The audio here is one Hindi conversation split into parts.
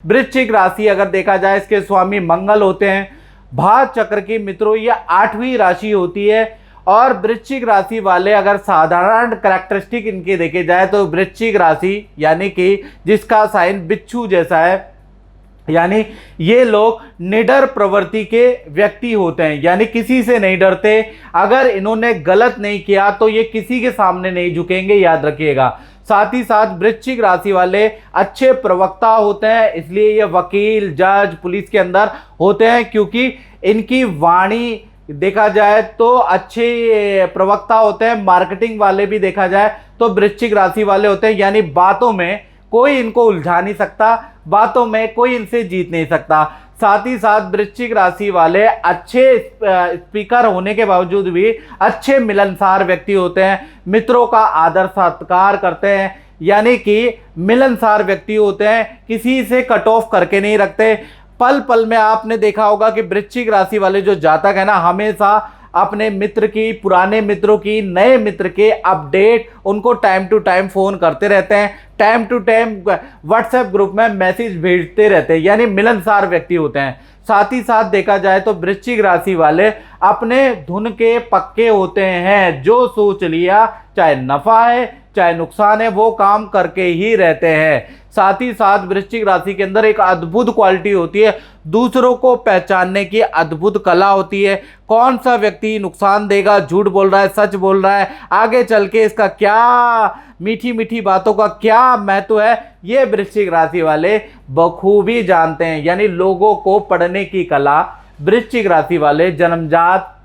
वृश्चिक राशि अगर देखा जाए, इसके स्वामी मंगल होते हैं। भाग चक्र की मित्रों ये 8वीं राशि होती है। और वृश्चिक राशि वाले अगर साधारण कैरेक्टरिस्टिक इनके देखे जाए तो वृश्चिक राशि यानी कि जिसका साइन बिच्छू जैसा है, यानी ये लोग निडर प्रवृत्ति के व्यक्ति होते हैं, यानी किसी से नहीं डरते। अगर इन्होंने गलत नहीं किया तो ये किसी के सामने नहीं झुकेंगे, याद रखिएगा। साथ ही साथ वृश्चिक राशि वाले अच्छे प्रवक्ता होते हैं, इसलिए ये वकील, जज, पुलिस के अंदर होते हैं, क्योंकि इनकी वाणी देखा जाए तो अच्छे प्रवक्ता होते हैं। मार्केटिंग वाले भी देखा जाए तो वृश्चिक राशि वाले होते हैं, यानी बातों में कोई इनको उलझा नहीं सकता, बातों में कोई इनसे जीत नहीं सकता। साथ ही साथ वृश्चिक राशि वाले अच्छे स्पीकर होने के बावजूद भी अच्छे मिलनसार व्यक्ति होते हैं, मित्रों का आदर सत्कार करते हैं, यानी कि मिलनसार व्यक्ति होते हैं, किसी से कट ऑफ करके नहीं रखते। पल पल में आपने देखा होगा कि वृश्चिक राशि वाले जो जातक है ना, हमेशा अपने मित्र की, पुराने मित्रों की, नए मित्र के अपडेट उनको टाइम टू टाइम फोन करते रहते हैं, time to time WhatsApp group में मैसेज भेजते रहते हैं, यानी मिलनसार व्यक्ति होते हैं। साथ ही साथ देखा जाए तो वृश्चिक राशि वाले अपने धुन के पक्के होते हैं, जो सोच लिया चाहे नफा है चाहे नुकसान है वो काम करके ही रहते हैं। साथ ही साथ वृश्चिक राशि के अंदर एक अद्भुत क्वालिटी होती है, दूसरों को पहचानने की अद्भुत कला होती है। कौन सा व्यक्ति नुकसान देगा, झूठ बोल रहा है, सच बोल रहा है, आगे चल के इसका क्या, मीठी मीठी बातों का क्या महत्व है, ये वृश्चिक राशि वाले बखूबी जानते हैं। यानी लोगों को पढ़ने की कला वृश्चिक राशि वाले जन्मजात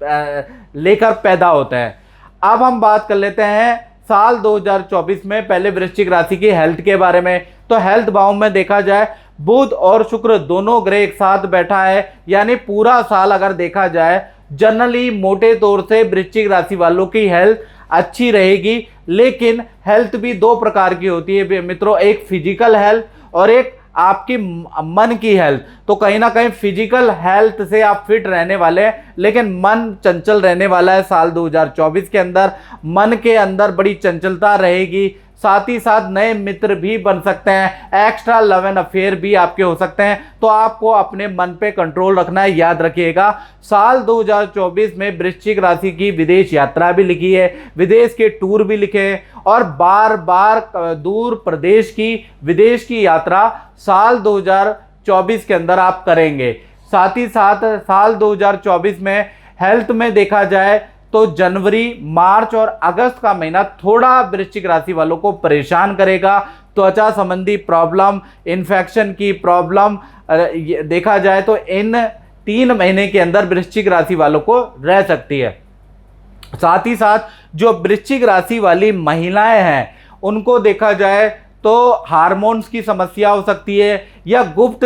लेकर पैदा होते हैं। अब हम बात कर लेते हैं साल 2024 में पहले वृश्चिक राशि की हेल्थ के बारे में। तो हेल्थ भाव में देखा जाए बुध और शुक्र दोनों ग्रह एक साथ बैठा है, यानी पूरा साल अगर देखा जाए जनरली मोटे तौर से वृश्चिक राशि वालों की हेल्थ अच्छी रहेगी। लेकिन हेल्थ भी दो प्रकार की होती है मित्रों, एक फिजिकल हेल्थ और एक आपकी मन की हेल्थ। तो कहीं ना कहीं फिजिकल हेल्थ से आप फिट रहने वाले हैं, लेकिन मन चंचल रहने वाला है। साल 2024 के अंदर मन के अंदर बड़ी चंचलता रहेगी। साथ ही साथ नए मित्र भी बन सकते हैं, एक्स्ट्रा लव एंड अफेयर भी आपके हो सकते हैं। तो आपको अपने मन पे कंट्रोल रखना है, याद रखिएगा। साल 2024 में वृश्चिक राशि की विदेश यात्रा भी लिखी है, विदेश के टूर भी लिखे हैं, और बार बार दूर प्रदेश की विदेश की यात्रा साल 2024 के अंदर आप करेंगे। साथ ही साथ साल 2024 में हेल्थ में देखा जाए तो जनवरी, मार्च और अगस्त का महीना थोड़ा वृश्चिक राशि वालों को परेशान करेगा। त्वचा संबंधी प्रॉब्लम, इन्फेक्शन की प्रॉब्लम देखा जाए तो इन 3 महीने के अंदर वृश्चिक राशि वालों को रह सकती है। साथ ही साथ जो वृश्चिक राशि वाली महिलाएं हैं उनको देखा जाए तो हार्मोन्स की समस्या हो सकती है, या गुप्त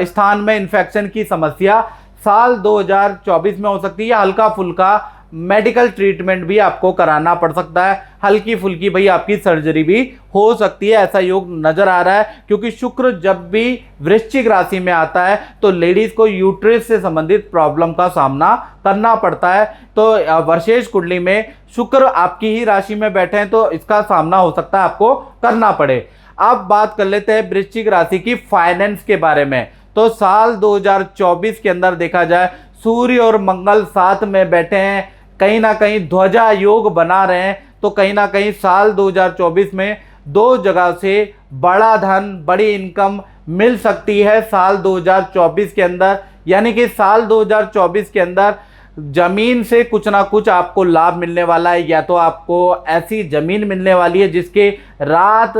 स्थान में इन्फेक्शन की समस्या साल 2024 में हो सकती है, या हल्का फुल्का मेडिकल ट्रीटमेंट भी आपको कराना पड़ सकता है, हल्की फुल्की भाई आपकी सर्जरी भी हो सकती है, ऐसा योग नजर आ रहा है। क्योंकि शुक्र जब भी वृश्चिक राशि में आता है तो लेडीज को यूट्रस से संबंधित प्रॉब्लम का सामना करना पड़ता है। तो वर्षेश कुंडली में शुक्र आपकी ही राशि में बैठे हैं तो इसका सामना हो सकता है आपको करना पड़े। अब बात कर लेते हैं वृश्चिक राशि की फाइनेंस के बारे में। तो साल 2024 के अंदर देखा जाए सूर्य और मंगल साथ में बैठे हैं, कहीं ना कहीं ध्वजा योग बना रहे हैं। तो कहीं ना कहीं साल 2024 में 2 जगह से बड़ा धन, बड़ी इनकम मिल सकती है साल 2024 के अंदर। यानी कि साल 2024 के अंदर जमीन से कुछ ना कुछ आपको लाभ मिलने वाला है, या तो आपको ऐसी जमीन मिलने वाली है जिसके रात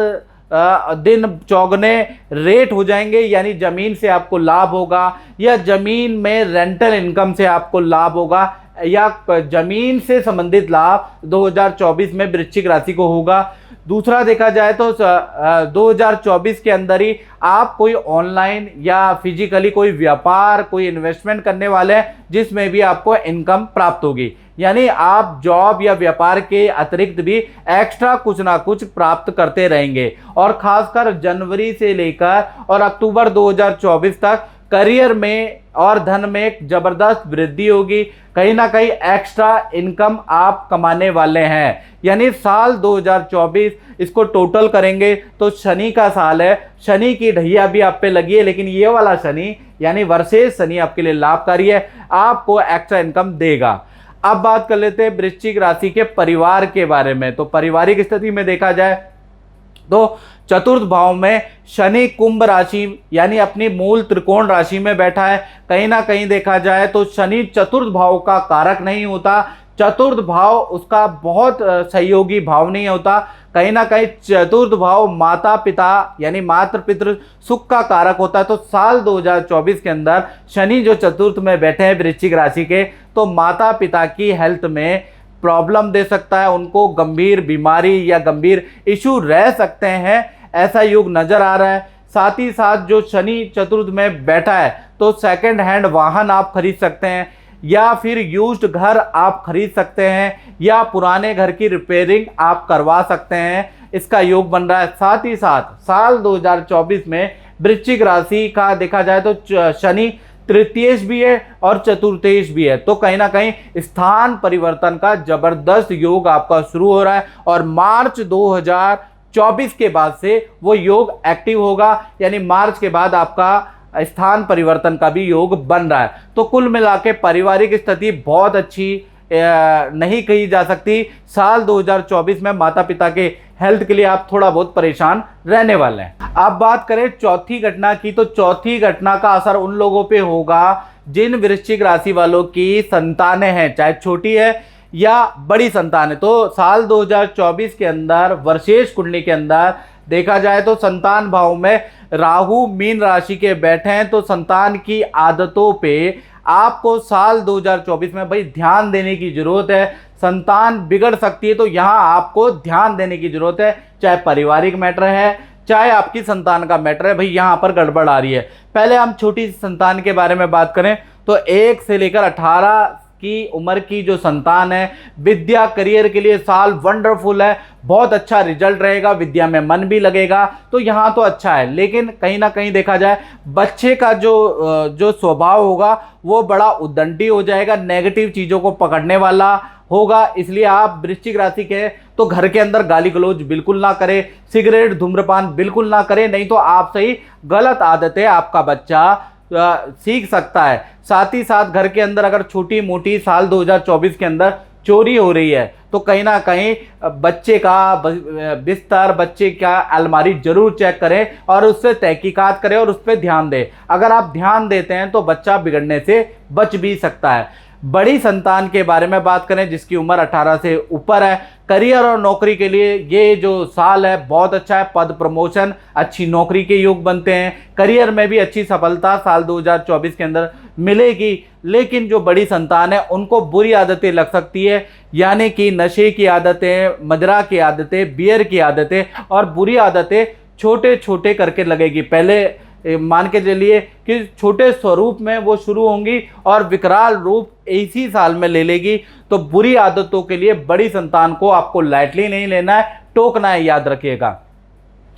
दिन चौगने रेट हो जाएंगे, यानी जमीन से आपको लाभ होगा, या जमीन में रेंटल इनकम से आपको लाभ होगा, या जमीन से संबंधित लाभ 2024 में वृश्चिक राशि को होगा। दूसरा देखा जाए तो 2024 के अंदर ही आप कोई ऑनलाइन या फिजिकली कोई व्यापार, कोई इन्वेस्टमेंट करने वाले हैं जिसमें भी आपको इनकम प्राप्त होगी। यानी आप जॉब या व्यापार के अतिरिक्त भी एक्स्ट्रा कुछ ना कुछ प्राप्त करते रहेंगे। और खासकर जनवरी से लेकर और अक्टूबर 2024 तक करियर में और धन में एक जबरदस्त वृद्धि होगी, कहीं ना कहीं एक्स्ट्रा इनकम आप कमाने वाले हैं। यानी साल 2024 इसको टोटल करेंगे तो शनि का साल है, शनि की ढैया भी आप पे लगी है, लेकिन ये वाला शनि यानी वर्षेस शनि आपके लिए लाभकारी है, आपको एक्स्ट्रा इनकम देगा। अब बात कर लेते हैं वृश्चिक राशि के परिवार के बारे में। तो पारिवारिक स्थिति में देखा जाए तो चतुर्थ भाव में शनि कुंभ राशि यानी अपनी मूल त्रिकोण राशि में बैठा है। कहीं ना कहीं देखा जाए तो शनि चतुर्थ भाव का कारक नहीं होता, चतुर्थ भाव उसका बहुत सहयोगी भाव नहीं होता। कहीं ना कहीं चतुर्थ भाव माता पिता यानी मातृ पितृ सुख का कारक होता है। तो साल 2024 के अंदर शनि जो चतुर्थ में बैठे हैं वृश्चिक राशि के, तो माता पिता की हेल्थ में प्रॉब्लम दे सकता है, उनको गंभीर बीमारी या गंभीर इशू रह सकते हैं, ऐसा योग नजर आ रहा है। साथ ही साथ जो शनि चतुर्थ में बैठा है तो सेकंड हैंड वाहन आप खरीद सकते हैं, या फिर यूज्ड घर आप खरीद सकते हैं, या पुराने घर की रिपेयरिंग आप करवा सकते हैं, इसका योग बन रहा है। साथ ही साथ साल 2024 में वृश्चिक राशि का देखा जाए तो शनि तृतीयेश भी है और चतुर्थेश भी है, तो कहीं ना कहीं स्थान परिवर्तन का जबरदस्त योग आपका शुरू हो रहा है और मार्च 2024 के बाद से वो योग एक्टिव होगा, यानी मार्च के बाद आपका स्थान परिवर्तन का भी योग बन रहा है। तो कुल मिला के पारिवारिक स्थिति बहुत अच्छी नहीं कही जा सकती। साल 2024 में माता पिता के हेल्थ के लिए आप थोड़ा बहुत परेशान रहने वाले हैं। अब बात करें चौथी घटना की, तो चौथी घटना का असर उन लोगों पे होगा जिन वृश्चिक राशि वालों की संतानें हैं, चाहे छोटी है या बड़ी संतान है। तो साल 2024 के अंदर वर्षेश कुंडली के अंदर देखा जाए तो संतान भाव में राहु मीन राशि के बैठे हैं, तो संतान की आदतों पे आपको साल 2024 में भाई ध्यान देने की जरूरत है। संतान बिगड़ सकती है, तो यहाँ आपको ध्यान देने की जरूरत है, चाहे पारिवारिक मैटर है चाहे आपकी संतान का मैटर है, भाई यहाँ पर गड़बड़ आ रही है। पहले हम छोटी संतान के बारे में बात करें तो 1 से लेकर 18 की उम्र की जो संतान है, विद्या करियर के लिए साल वंडरफुल है, बहुत अच्छा रिजल्ट रहेगा, विद्या में मन भी लगेगा, तो यहाँ तो अच्छा है। लेकिन कहीं ना कहीं देखा जाए बच्चे का जो स्वभाव होगा वो बड़ा उद्दंडी हो जाएगा, नेगेटिव चीज़ों को पकड़ने वाला होगा। इसलिए आप वृश्चिक राशि के तो घर के अंदर गाली गलौज बिल्कुल ना करें, सिगरेट धूम्रपान बिल्कुल ना करें, नहीं तो आपसे ही गलत आदतें आपका बच्चा सीख सकता है। साथ ही साथ घर के अंदर अगर छोटी मोटी साल 2024 के अंदर चोरी हो रही है तो कहीं ना कहीं बच्चे का बिस्तर, बच्चे का अलमारी जरूर चेक करें और उससे तहकीकात करें और उस पर ध्यान दें। अगर आप ध्यान देते हैं तो बच्चा बिगड़ने से बच भी सकता है। बड़ी संतान के बारे में बात करें जिसकी उम्र 18 से ऊपर है, करियर और नौकरी के लिए ये जो साल है बहुत अच्छा है, पद प्रमोशन अच्छी नौकरी के योग बनते हैं, करियर में भी अच्छी सफलता साल 2024 के अंदर मिलेगी। लेकिन जो बड़ी संतान है उनको बुरी आदतें लग सकती है, यानी कि नशे की आदतें, मदिरा की आदतें, बियर की आदतें और बुरी आदतें छोटे छोटे करके लगेगी। पहले मान के चलिए कि छोटे स्वरूप में वो शुरू होंगी और विकराल रूप इसी साल में ले लेगी। तो बुरी आदतों के लिए बड़ी संतान को आपको लाइटली नहीं लेना है, टोकना है, याद रखिएगा।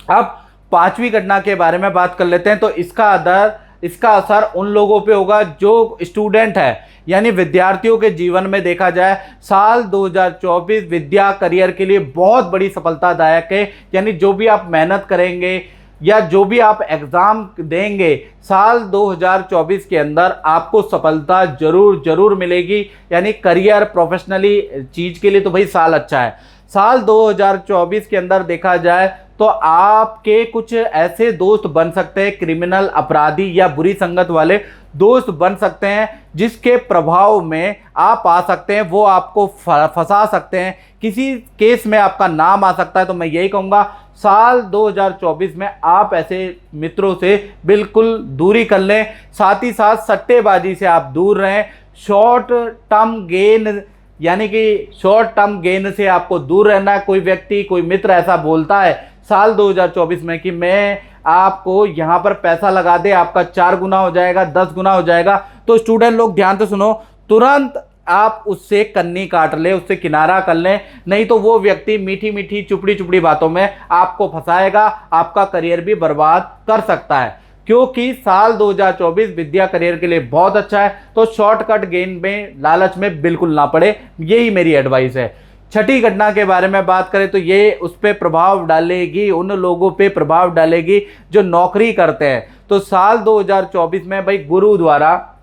अब पांचवी घटना के बारे में बात कर लेते हैं। तो इसका असर उन लोगों पे होगा जो स्टूडेंट है, यानी विद्यार्थियों के जीवन में देखा जाए साल 2024 विद्या करियर के लिए बहुत बड़ी सफलतादायक है। यानी जो भी आप मेहनत करेंगे या जो भी आप एग्ज़ाम देंगे साल 2024 के अंदर आपको सफलता जरूर मिलेगी। यानी करियर प्रोफेशनली चीज़ के लिए तो भाई साल अच्छा है। साल 2024 के अंदर देखा जाए तो आपके कुछ ऐसे दोस्त बन सकते हैं, क्रिमिनल अपराधी या बुरी संगत वाले दोस्त बन सकते हैं जिसके प्रभाव में आप आ सकते हैं, वो आपको फंसा सकते हैं, किसी केस में आपका नाम आ सकता है। तो मैं यही कहूँगा साल 2024 में आप ऐसे मित्रों से बिल्कुल दूरी कर लें। साथ ही साथ सट्टेबाजी से आप दूर रहें, शॉर्ट टर्म गेन यानी कि शॉर्ट टर्म गेन से आपको दूर रहना है। कोई व्यक्ति, कोई मित्र ऐसा बोलता है साल 2024 में कि मैं आपको यहाँ पर पैसा लगा दे, आपका 4 गुना हो जाएगा, 10 गुना हो जाएगा, तो स्टूडेंट लोग ध्यान से सुनो, तुरंत आप उससे कन्नी काट ले, उससे किनारा कर लें, नहीं तो वो व्यक्ति मीठी मीठी चुपड़ी चुपड़ी बातों में आपको फंसाएगा, आपका करियर भी बर्बाद कर सकता है। क्योंकि साल 2024 विद्या करियर के लिए बहुत अच्छा है। तो शॉर्टकट गेन में, लालच में बिल्कुल ना पड़े, यही मेरी एडवाइस है। छठी घटना के बारे में बात करें तो ये उस पर प्रभाव डालेगी, उन लोगों पे प्रभाव डालेगी जो नौकरी करते हैं। तो साल 2024 में भाई गुरु द्वारा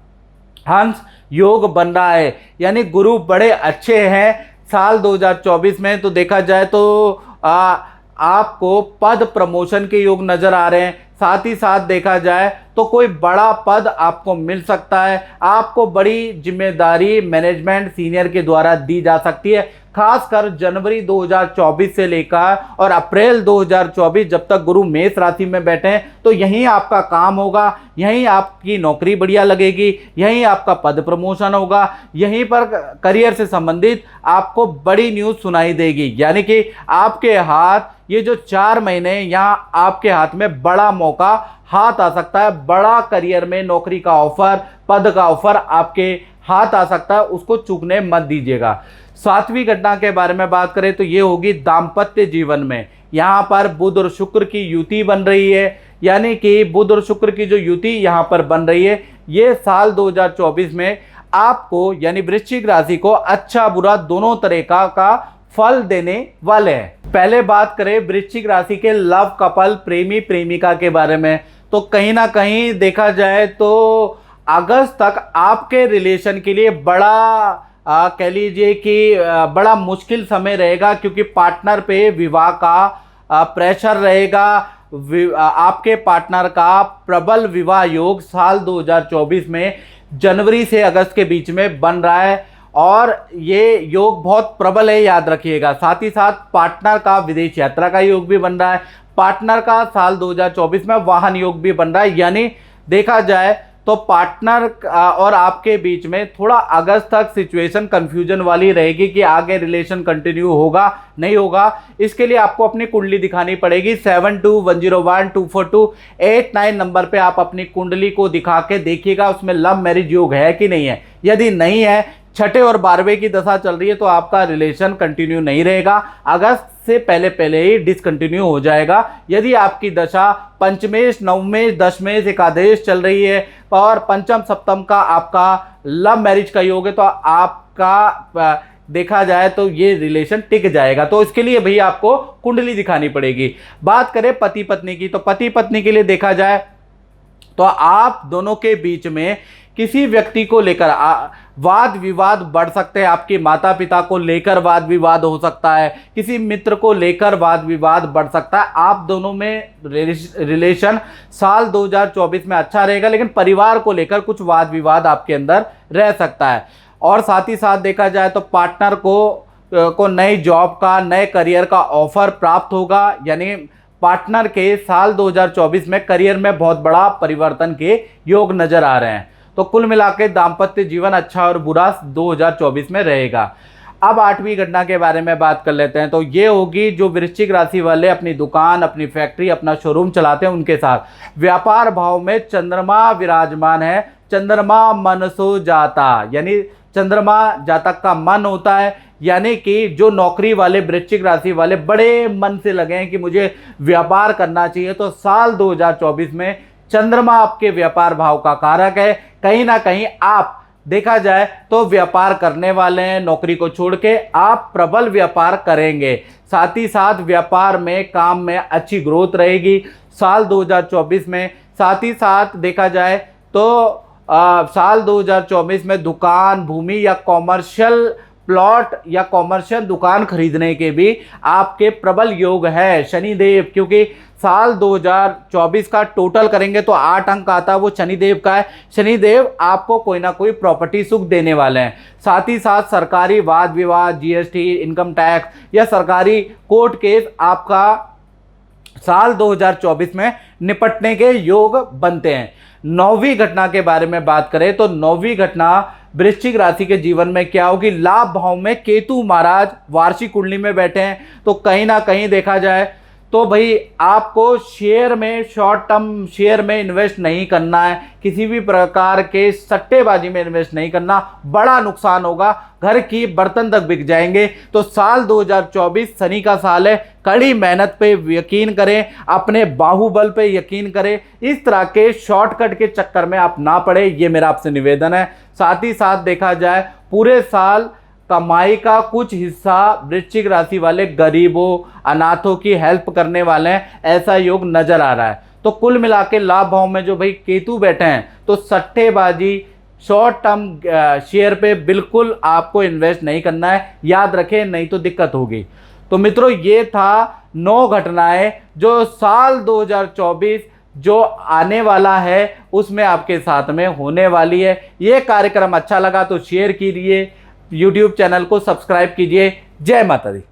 हंस योग बन रहा है, यानी गुरु बड़े अच्छे हैं साल 2024 में। तो देखा जाए तो आपको पद प्रमोशन के योग नजर आ रहे हैं। साथ ही साथ देखा जाए तो कोई बड़ा पद आपको मिल सकता है, आपको बड़ी जिम्मेदारी मैनेजमेंट सीनियर के द्वारा दी जा सकती है। खासकर जनवरी 2024 से लेकर और अप्रैल 2024 जब तक गुरु मेष राशि में बैठे हैं, तो यहीं आपका काम होगा, यहीं आपकी नौकरी बढ़िया लगेगी, यहीं आपका पद प्रमोशन होगा, यहीं पर करियर से संबंधित आपको बड़ी न्यूज़ सुनाई देगी। यानी कि आपके हाथ ये जो 4 महीने यहाँ आपके हाथ में बड़ा मौका हाथ आ सकता है, बड़ा करियर में नौकरी का ऑफर, पद का ऑफर आपके हाथ आ सकता है, उसको चूकने मत दीजिएगा। 7वीं घटना के बारे में बात करें तो ये होगी दाम्पत्य जीवन में। यहाँ पर बुध और शुक्र की युति बन रही है, यानी कि बुध और शुक्र की जो युति यहाँ पर बन रही है, ये साल 2024 में आपको यानी वृश्चिक राशि को अच्छा बुरा दोनों तरह का फल देने वाले हैं। पहले बात करें वृश्चिक राशि के लव कपल, प्रेमी प्रेमिका के बारे में, तो कहीं ना कहीं देखा जाए तो अगस्त तक आपके रिलेशन के लिए बड़ा कह लीजिए कि बड़ा मुश्किल समय रहेगा, क्योंकि पार्टनर पे विवाह का प्रेशर रहेगा। आपके पार्टनर का प्रबल विवाह योग साल 2024 में जनवरी से अगस्त के बीच में बन रहा है, और ये योग बहुत प्रबल है, याद रखिएगा। साथ ही साथ पार्टनर का विदेश यात्रा का योग भी बन रहा है, पार्टनर का साल 2024 में वाहन योग भी बन रहा है। यानी देखा जाए तो पार्टनर और आपके बीच में थोड़ा अगस्त तक सिचुएशन कंफ्यूजन वाली रहेगी कि आगे रिलेशन कंटिन्यू होगा नहीं होगा। इसके लिए आपको अपनी कुंडली दिखानी पड़ेगी। 7210122428 नंबर पे आप अपनी कुंडली को दिखा के देखिएगा उसमें लव मैरिज योग है कि नहीं है। यदि नहीं है, छठे और 12वें की दशा चल रही है, तो आपका रिलेशन कंटिन्यू नहीं रहेगा, अगस्त से पहले ही डिसकंटिन्यू हो जाएगा। यदि आपकी दशा पंचमेश, नवमेश, दशमेश, एकादश चल रही है और पंचम सप्तम का आपका लव मैरिज का योग है, तो आपका देखा जाए तो ये रिलेशन टिक जाएगा। तो इसके लिए भैया आपको कुंडली दिखानी पड़ेगी। बात करें पति पत्नी की, तो पति पत्नी के लिए देखा जाए तो आप दोनों के बीच में किसी व्यक्ति को लेकर वाद विवाद बढ़ सकते हैं। आपके माता पिता को लेकर वाद विवाद हो सकता है, किसी मित्र को लेकर वाद विवाद बढ़ सकता है। आप दोनों में रिलेशन साल 2024 में अच्छा रहेगा, लेकिन परिवार को लेकर कुछ वाद विवाद आपके अंदर रह सकता है। और साथ ही साथ देखा जाए तो पार्टनर को नई जॉब का, नए करियर का ऑफर प्राप्त होगा। यानी पार्टनर के साल 2024 में करियर में बहुत बड़ा परिवर्तन के योग नजर आ रहे हैं। तो कुल मिलाकर दाम्पत्य जीवन अच्छा और बुरा 2024 में रहेगा। अब 8वीं घटना के बारे में बात कर लेते हैं। तो ये होगी जो वृश्चिक राशि वाले अपनी दुकान, अपनी फैक्ट्री, अपना शोरूम चलाते हैं, उनके साथ व्यापार भाव में चंद्रमा विराजमान है। चंद्रमा मनसो जाता, यानी चंद्रमा जातक का मन होता है। यानी कि जो नौकरी वाले वृश्चिक राशि वाले बड़े मन से लगे हैं कि मुझे व्यापार करना चाहिए, तो साल 2024 में चंद्रमा आपके व्यापार भाव का कारक है। कहीं ना कहीं आप देखा जाए तो व्यापार करने वाले हैं, नौकरी को छोड़ के आप प्रबल व्यापार करेंगे। साथ ही साथ व्यापार में, काम में अच्छी ग्रोथ रहेगी साल 2024 में। साथ ही साथ देखा जाए तो साल 2024 में दुकान, भूमि या कॉमर्शियल प्लॉट या कॉमर्शियल दुकान खरीदने के भी आपके प्रबल योग है। शनिदेव, क्योंकि साल 2024 का टोटल करेंगे तो 8 अंक आता है, वो शनिदेव का है। शनिदेव आपको कोई ना कोई प्रॉपर्टी सुख देने वाले हैं। साथ ही साथ सरकारी वाद विवाद, जीएसटी, इनकम टैक्स या सरकारी कोर्ट केस आपका साल 2024 में निपटने के योग बनते हैं। 9वीं घटना के बारे में बात करें तो 9वीं घटना वृश्चिक राशि के जीवन में क्या होगी। लाभ भाव में केतु महाराज वार्षिक कुंडली में बैठे हैं, तो कहीं ना कहीं देखा जाए तो भाई आपको शेयर में, शॉर्ट टर्म शेयर में इन्वेस्ट नहीं करना है, किसी भी प्रकार के सट्टेबाजी में इन्वेस्ट नहीं करना, बड़ा नुकसान होगा, घर की बर्तन तक बिक जाएंगे। तो साल 2024 शनि का साल है, कड़ी मेहनत पे यकीन करें, अपने बाहुबल पे यकीन करें, इस तरह के शॉर्टकट के चक्कर में आप ना पड़े, ये मेरा आपसे निवेदन है। साथ ही साथ देखा जाए पूरे साल कमाई का कुछ हिस्सा वृश्चिक राशि वाले गरीबों, अनाथों की हेल्प करने वाले हैं, ऐसा योग नजर आ रहा है। तो कुल मिला के लाभ भाव में जो भाई केतु बैठे हैं, तो सट्टेबाजी, शॉर्ट टर्म शेयर पे बिल्कुल आपको इन्वेस्ट नहीं करना है, याद रखें, नहीं तो दिक्कत होगी। तो मित्रों, ये था 9 घटनाएं जो साल 2024 जो आने वाला है उसमें आपके साथ में होने वाली है। ये कार्यक्रम अच्छा लगा तो शेयर कीजिए, YouTube चैनल को सब्सक्राइब कीजिए। जय माता दी।